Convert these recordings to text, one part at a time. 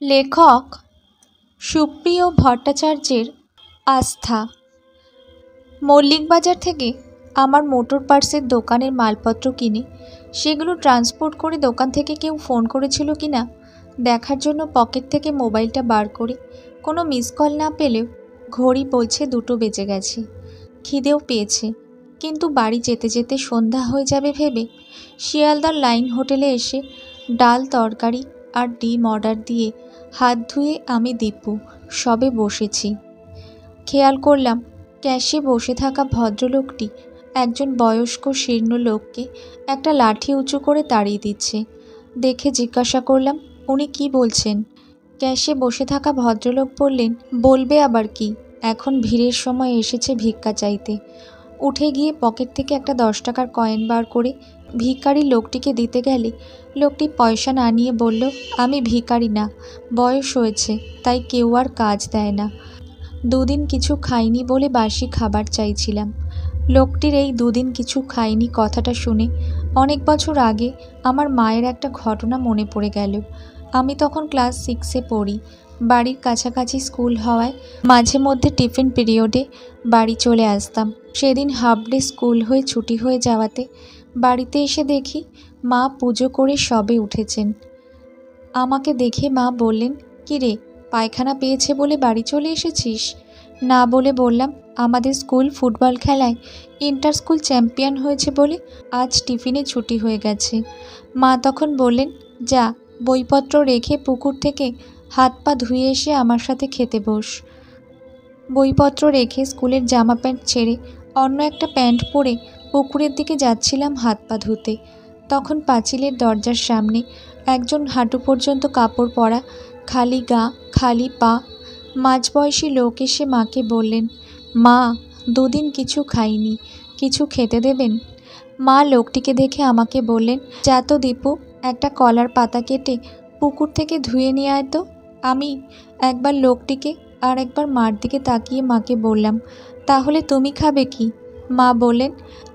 লেখক সুপ্রিয় ভট্টাচার্যের আস্থা। মল্লিক বাজার থেকে আমার মোটর পার্টসের দোকানের মালপত্র কিনে সেগুলো ট্রান্সপোর্ট করে দোকান থেকে কেউ ফোন করেছিল কি না দেখার জন্য পকেট থেকে মোবাইলটা বার করে কোনো মিস কল না পেলেও ঘড়ি বলছে 2টো বেজে গেছে। খিদেও পেয়েছে, কিন্তু বাড়ি যেতে যেতে সন্ধ্যা হয়ে যাবে ভেবে শিয়ালদার লাইন হোটেলে এসে ডাল তরকারি আর ডিম অর্ডার দিয়ে হাত ধুয়ে আমি দীপু সবে বসেছি। খেয়াল করলাম ক্যাশে বসে থাকা ভদ্রলোকটি একজন বয়স্ক শীর্ণ লোককে একটা লাঠি উঁচু করে তাড়িয়ে দিচ্ছে। দেখে জিজ্ঞাসা করলাম, উনি কি বলছেন? ক্যাশে বসে থাকা ভদ্রলোক বললেন, বলবে আবার কি, এখন ভিড়ের সময় এসেছে ভিক্ষা চাইতে। উঠে গিয়ে পকেট থেকে একটা 10 টাকার কয়েন বার করে ভিখারি লোকটিকে দিতে গেলে লোকটি পয়সা না নিয়ে বলল, আমি ভিখারি না, বয়স হয়েছে তাই কেউ আর কাজ দেয় না, 2 দিন কিছু খাইনি বলে বাসি খাবার চাইছিলাম। লোকটির এই 2 দিন কিছু খাইনি কথাটা শুনে অনেক বছর আগে আমার মায়ের একটা ঘটনা মনে পড়ে গেল। আমি তখন ক্লাস 6-এ পড়ি। বাড়ির কাছাকাছি স্কুল হওয়ায় মাঝে মধ্যে টিফিন পিরিয়ডে বাড়ি চলে আসতাম। সেদিন হাফ ডে স্কুল হয়ে ছুটি হয়ে যাওয়াতে বাড়িতে এসে দেখি মা পুজো করে সবে উঠেছেন। আমাকে দেখে মা বললেন, কী রে, পায়খানা পেয়েছে বলে বাড়ি চলে এসেছিস? না বলে বললাম, আমাদের স্কুল ফুটবল খেলায় ইন্টার স্কুল চ্যাম্পিয়ন হয়েছে বলে আজ টিফিনে ছুটি হয়ে গেছে। মা তখন বললেন, যা বইপত্র রেখে পুকুর থেকে হাত পা ধুয়ে এসে আমার সাথে খেতে বস। বইপত্র রেখে স্কুলের জামা প্যান্ট ছেড়ে অন্য একটা প্যান্ট পরে পুকুরের দিকে যাচ্ছিলাম হাত পা ধুতে। তখন পাঁচিলের দরজার সামনে একজন হাঁটু পর্যন্ত কাপড় পরা, খালি গা খালি পা মাঝবয়সী লোক এসে মাকে বললেন, মা 2 দিন কিছু খাইনি, কিছু খেতে দেবেন? মা লোকটিকে দেখে আমাকে বললেন, যা তো দীপু, একটা কলার পাতা কেটে পুকুর থেকে ধুয়ে নিয়ে আয় তো। আমি একবার লোকটিকে আর একবার মার দিকে তাকিয়ে মাকে বললাম, তাহলে তুমি খাবে কি? মা বললেন,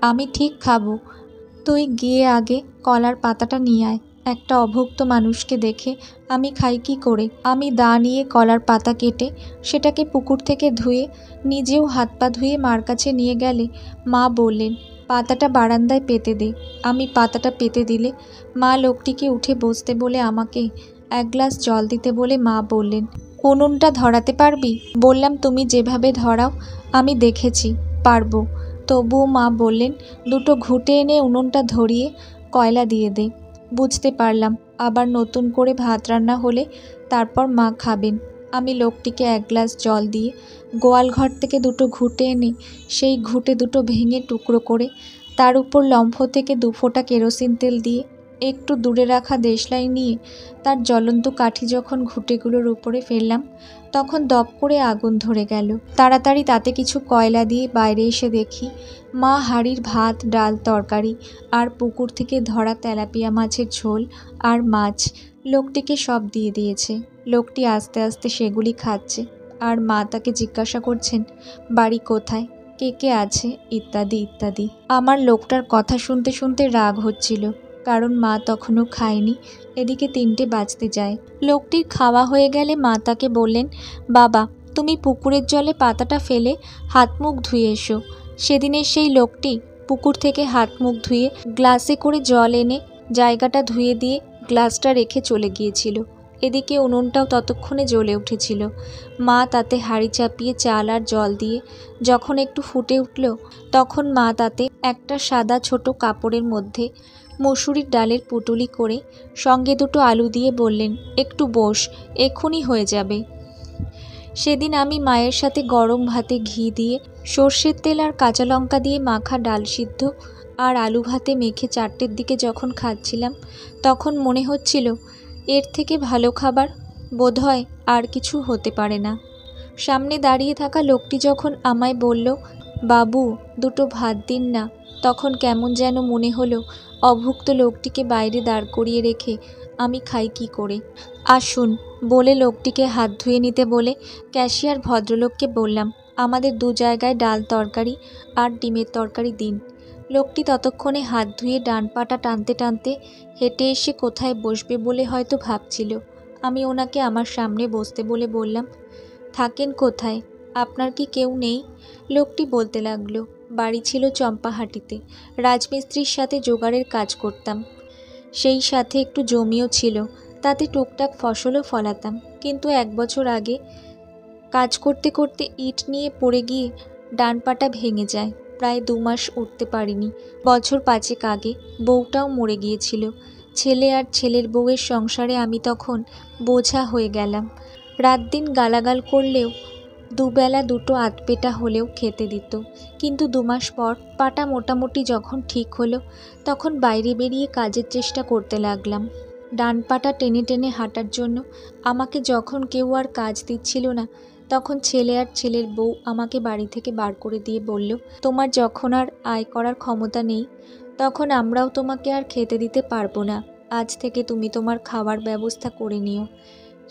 আমি ঠিক খাবো, তুই গিয়ে আগে কলার পাতাটা নিয়ে আয়। একটা অভুক্ত মানুষকে দেখে আমি খাই কি করে? আমি দা নিয়ে কলার পাতা কেটে সেটাকে পুকুর থেকে ধুয়ে নিজেও হাত পা ধুয়ে মার কাছে নিয়ে গেলে মা বললেন, পাতাটা বারান্দায় পেতে দে। আমি পাতাটা পেতে দিলে মা লোকটিকে উঠে বসতে বলে আমাকে 1 গ্লাস জল দিতে বলে মা বললেন, উনুনটা ধরাতে পারবি? বললাম, তুমি যেভাবে ধরাও আমি দেখেছি, পারবো। তবুও মা বললেন, 2টো ঘুঁটে এনে উনুনটা ধরিয়ে কয়লা দিয়ে দে। বুঝতে পারলাম আবার নতুন করে ভাত রান্না হলে তারপর মা খাবেন। আমি লোকটিকে 1 গ্লাস জল দিয়ে গোয়াল ঘর থেকে 2টো ঘুঁটে এনে সেই ঘুঁটে 2টো ভেঙে টুকরো করে তার উপর লম্ফ থেকে 2 ফোঁটা কেরোসিন তেল দিয়ে একটু দূরে রাখা দেশলাই নিয়ে তার জ্বলন্ত কাঠি যখন ঘুঁটেগুলোর উপরে ফেললাম তখন দপ করে আগুন ধরে গেল। তাড়াতাড়ি তাতে কিছু কয়লা দিয়ে বাইরে এসে দেখি মা হাঁড়ির ভাত, ডাল, তরকারি আর পুকুর থেকে ধরা তেলাপিয়া মাছের ঝোল আর মাছ লোকটিকে সব দিয়ে দিয়েছে। লোকটি আস্তে আস্তে সেগুলি খাচ্ছে আর মা তাকে জিজ্ঞাসা করছেন, বাড়ি কোথায়, কে কে আছে, ইত্যাদি ইত্যাদি। আমার লোকটার কথা শুনতে শুনতে রাগ হচ্ছিল, কারণ মা তখনও খায়নি। এদিকে 3টে বাজতে যায়। লোকটির খাওয়া হয়ে গেলে মা তাকে বললেন, বাবা তুমি পুকুরের জলে পাতাটা ফেলে হাত মুখ ধুয়ে এসো। সেদিনের সেই লোকটি পুকুর থেকে হাত মুখ ধুয়ে গ্লাসে করে জল এনে জায়গাটা ধুয়ে দিয়ে গ্লাসটা রেখে চলে গিয়েছিল। এদিকে উনুনটাও ততক্ষণে জ্বলে উঠেছিল। মা তাতে হাঁড়ি চাপিয়ে চাল আর জল দিয়ে যখন একটু ফুটে উঠল তখন মা তাতে একটা সাদা ছোট কাপড়ের মধ্যে মসুরির ডালের পুটুলি করে সঙ্গে 2টো আলু দিয়ে বললেন, একটু বস, এক্ষুনি হয়ে যাবে। সেদিন আমি মায়ের সাথে গরম ভাতে ঘি দিয়ে সর্ষের তেল আর কাঁচা লঙ্কা দিয়ে মাখা ডাল সিদ্ধ আর আলু ভাতে মেখে 4টের দিকে যখন খাচ্ছিলাম তখন মনে হচ্ছিল এর থেকে ভালো খাবার বোধহয় আর কিছু হতে পারে না। সামনে দাঁড়িয়ে থাকা লোকটি যখন আমায় বলল, বাবু 2টো ভাত দিন না, তখন কেমন যেন মনে হলো অভুক্ত লোকটিকে বাইরে দাঁড় করিয়ে রেখে আমি খাই কি করে। আসুন বলে লোকটিকে হাত ধুয়ে নিতে বলে ক্যাশিয়ার ভদ্রলোককে বললাম, আমাদের 2 জায়গায় ডাল তরকারি আর ডিমের তরকারি দিন। লোকটি ততক্ষণে হাত ধুয়ে ডান পাটা টানতে টানতে হেঁটে এসে কোথায় বসবে বলে হয়তো ভাবছিল। আমি ওনাকে আমার সামনে বসতে বলে বললাম, থাকেন কোথায়? আপনার কি কেউ নেই? লোকটি বলতে লাগলো, বাড়ি ছিল চম্পাহাটিতে, রাজমিস্ত্রির সাথে জোগাড়ের কাজ করতাম, সেই সাথে একটু জমিও ছিল, তাতে টুকটাক ফসলও ফলাতাম। কিন্তু 1 বছর আগে কাজ করতে করতে ইট নিয়ে পড়ে গিয়ে ডান পাটা ভেঙে যায়। প্রায় 2 মাস উঠতে পারিনি। বছর 5 আগে বউটাও মরে গিয়েছিল। ছেলে আর ছেলের বউয়ের সংসারে আমি তখন বোঝা হয়ে গেলাম। রাত দিন গালাগাল করলেও দুবেলা দুটো আধপেটা হলেও খেতে দিত। কিন্তু 2 মাস পর পাটা মোটামুটি যখন ঠিক হলো, তখন বাইরে বেরিয়ে কাজের চেষ্টা করতে লাগলাম। ডান পাটা টেনে টেনে হাঁটার জন্য আমাকে যখন কেউ আর কাজ দিচ্ছিল না, তখন ছেলে আর ছেলের বউ আমাকে বাড়ি থেকে বার করে দিয়ে বলল, তোমার যখন আর আয় করার ক্ষমতা নেই, তখন আমরাও তোমাকে আর খেতে দিতে পারবো না। আজ থেকে তুমি তোমার খাওয়ার ব্যবস্থা করে নিও।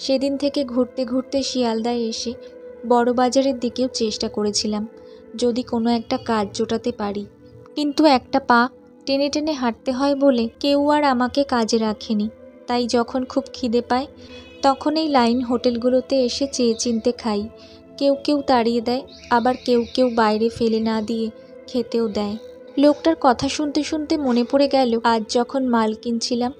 সেদিন থেকে ঘুরতে ঘুরতে শিয়ালদায় এসে বড়বাজারের দিকেও চেষ্টা করেছিলাম, যদি কোনো একটা কাজ জোটাতে পারি। কিন্তু একটা পা টেনে টেনে হাঁটতে হয় বলে কেউ আর আমাকে কাজে রাখেনি। তাই যখন খুব খিদে পায়, তখন এই লাইন হোটেলগুলোতে এসে চেয়ে চিনতে খাই। কেউ কেউ তাড়িয়ে দেয়, আবার কেউ কেউ বাইরে ফেলে না দিয়ে খেতেও দেয়। লোকটার কথা শুনতে শুনতে মনে পড়ে গেল, আজ যখন মাল কিনছিলাম,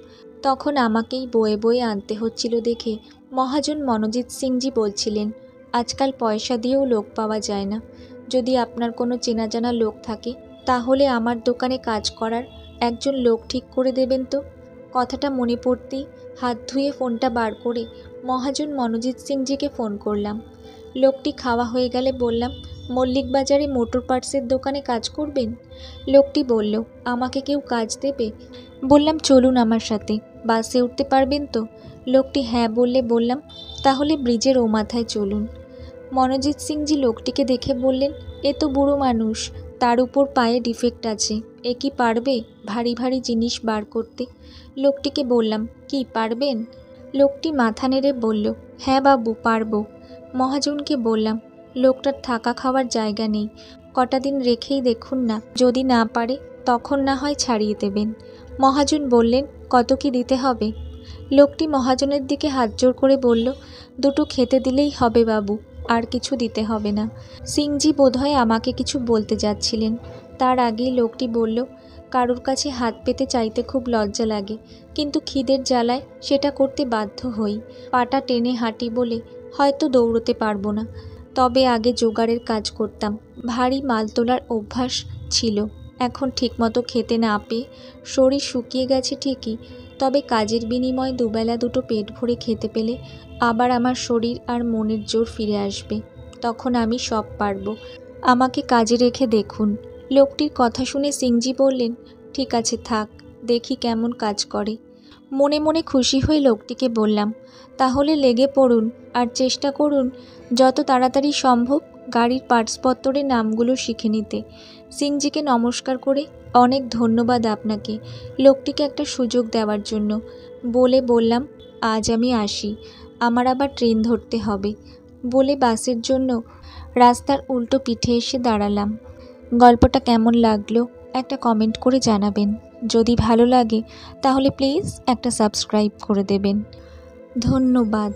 তখন আমাকেই বয়ে বয়ে আনতে হচ্ছিল দেখে মহাজন মনোজিৎ সিংজি বলছিলেন, আজকাল পয়সা দিয়েও লোক পাওয়া যায় না। যদি আপনার কোনো চেনা জানা লোক থাকে, তাহলে আমার দোকানে কাজ করার একজন লোক ঠিক করে দেবেন তো। কথাটা মনে পড়তেই হাত ধুয়ে ফোনটা বার করে মহাজন মনোজিৎ সিংজিকে ফোন করলাম। লোকটি খাওয়া হয়ে গেলে বললাম, মল্লিক বাজারে মোটর পার্টসের দোকানে কাজ করবেন? লোকটি বলল, আমাকে কেউ কাজ দেবে? বললাম, চলুন আমার সাথে, বাসে উঠতে পারবেন তো? লোকটি হ্যাঁ বললে বললাম, তাহলে ব্রিজের ও মাথায় চলুন। মনোজিৎ সিংজি লোকটিকে দেখে বললেন, এ তো বুড়ো মানুষ, তার উপর পায়ে ডিফেক্ট আছে, এ কি পারবে ভারী ভারী জিনিস বার করতে? লোকটিকে বললাম, কি পারবেন? লোকটি মাথা নেড়ে বলল, হ্যাঁ বাবু, পারবো। মহাজনকে বললাম, লোকটার থাকা খাওয়ার জায়গা নেই, কটা দিন রেখেই দেখুন না, যদি না পারে তখন না হয় ছাড়িয়ে দেবেন। মহাজন বললেন, কত কি দিতে হবে? লোকটি মহাজনের দিকে হাত জোর করে বলল, 2টো খেতে দিলেই হবে বাবু, আর কিছু দিতে হবে না। সিংজি বোধহয় আমাকে কিছু বলতে যাচ্ছিলেন, তার আগেই লোকটি বলল, কারোর কাছে হাত পেতে চাইতে খুব লজ্জা লাগে, কিন্তু খিদের জ্বালায় সেটা করতে বাধ্য হই। পাটা টেনে হাঁটি বলে হয়তো দৌড়তে পারবো না, তবে আগে জোগাড়ের কাজ করতাম, ভারী মাল তোলার অভ্যাস ছিল। এখন ঠিকমতো খেতে না পেয়ে শরীর শুকিয়ে গেছে ঠিকই, তবে কাজের বিনিময়ে দুবেলা দুটো পেট ভরে খেতে পেলে আবার আমার শরীর আর মনের জোর ফিরে আসবে। তখন আমি সব পারবো, আমাকে কাজে রেখে দেখুন। লোকটির কথা শুনে সিংজি বললেন, ঠিক আছে থাক, দেখি কেমন কাজ করে। মনে মনে খুশি হয়ে লোকটিকে বললাম, তাহলে লেগে পড়ুন, আর চেষ্টা করুন যত তাড়াতাড়ি সম্ভব গাড়ির পার্টসপত্রের নামগুলো শিখে নিতে। সিংজিকে নমস্কার করে, অনেক ধন্যবাদ আপনাকে লোকটিকে একটা সুযোগ দেওয়ার জন্য, বলে বললাম, আজ আমি আসি, আমার আবার ট্রেন ধরতে হবে। বলে বাসের জন্য রাস্তার উল্টো পিঠে এসে দাঁড়ালাম। গল্পটা কেমন লাগলো একটা কমেন্ট করে জানাবেন। যদি ভালো লাগে তাহলে প্লিজ একটা সাবস্ক্রাইব করে দেবেন। ধন্যবাদ।